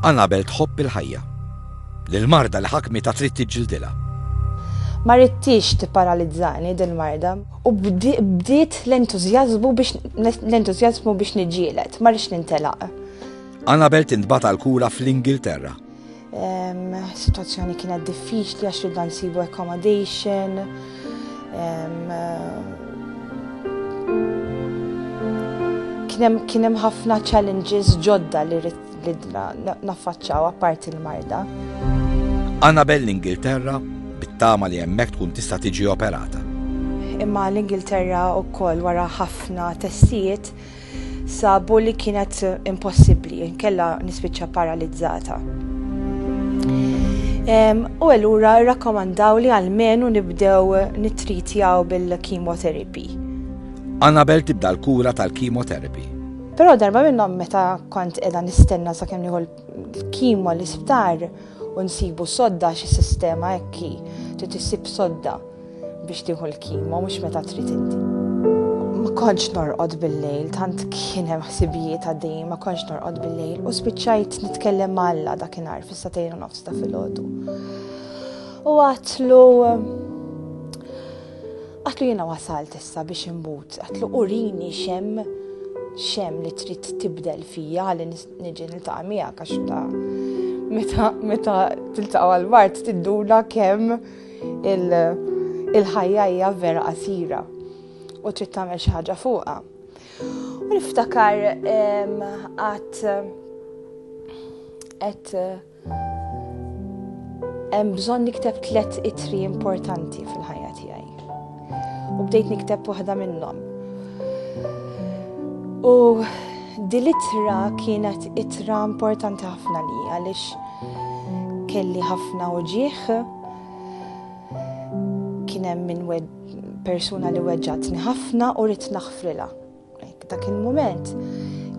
Annabel tħobb il-ħajja. Lil-marda li ħakmita trid tiġġildilha. Ma rridtix tipparalizzani dil-marda u bdiet l-entużjażmu biex niġġieled, ma rridx nintelaq. Annabel tintbagħat għall-kura fl-Ingilterra. Situazzjoni kienet diffiċli għax ridna nsibu accommodation. Kien hemm ħafna challenges ġodda li naffaċċaw apparti l-marda. Annabel l-Ingilterra bit-tama li hemmhekk tkun tista' tiġi operata. Imma l-Ingilterra wkoll wara ħafna testijiet sabu li kienet impossibbli, nkella nispiċċa paralizzata. U allura rrakkomandaw li għalmenu nibdew nittritjaw bil-chemotherapy. Annabel tibda l-kura tal-chemotherapy. Però darba minnhom meta kont qiegħda nistenna sakemm nieħu l-kimo l-isptar u nsibu sodda xi sistema hekk trid issib sodda biex tieħu l-kimo mhux meta trid inti. Ma kontx norqod bil-lejl, tant kien hemm ħsibijiet għaddejjin, ma kontx norqod bil-lejl u spiċċajt nitkellem ma' Alla dakinhar fis-satejn u nofs ta' filgħodu. U għatlu jiena wasalt issa biex imbut, għatlu urini xem li trid tibdel fija li niġi niltaqa' miegħek għax ta' meta tiltaqgħu għall-mart tidduna kemm il-ħajja hija vera qasira u trid tagħmel xi ħaġa fuqha. U niftakar qatt hemm bżonn nikteb 3 ittri importanti fil-ħajja tiegħi. U bdejt nikteb waħda minnhom. U din l-ittra kienet ittra importanti ħafna li għaliex kelli ħafna uġieħ, kien hemm min persuna li weġġatni ħafna u rrid naħfrilha. Dak il-mument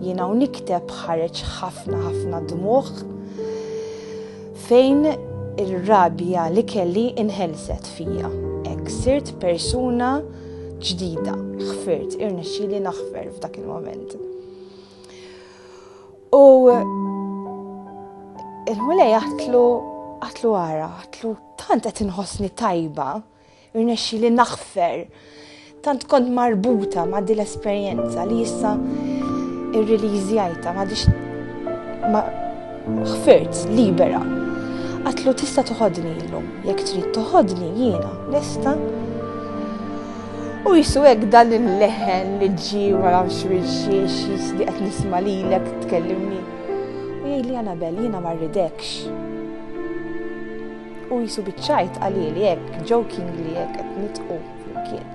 jiena u nikteb ħareġ ħafna dmuħ fejn ir-rabja li kelli inħelset fija. Hekk sirt persuna ġdida, ħfirt, irnexxieli naħfer f'dak il-moment. U il-mulej għatlu għara, għatlu tant qed inħossni tajba, irnexxieli naħfer, tant kont marbuta ma' din l-esperjenza li issa irriliżjajta ma ħfirt, libera. Għatlu tista' toħodni llum, jekk trid toħodni jiena lesta. U jisu hekk dan il-leħen li ġi wara xwiex li qed nisma' lilek tkellimni. U jgħidli Annabel jiena ma rridekx. U jisu biċċajt qalili hekk jokingly hekk qed nitqu flimkien.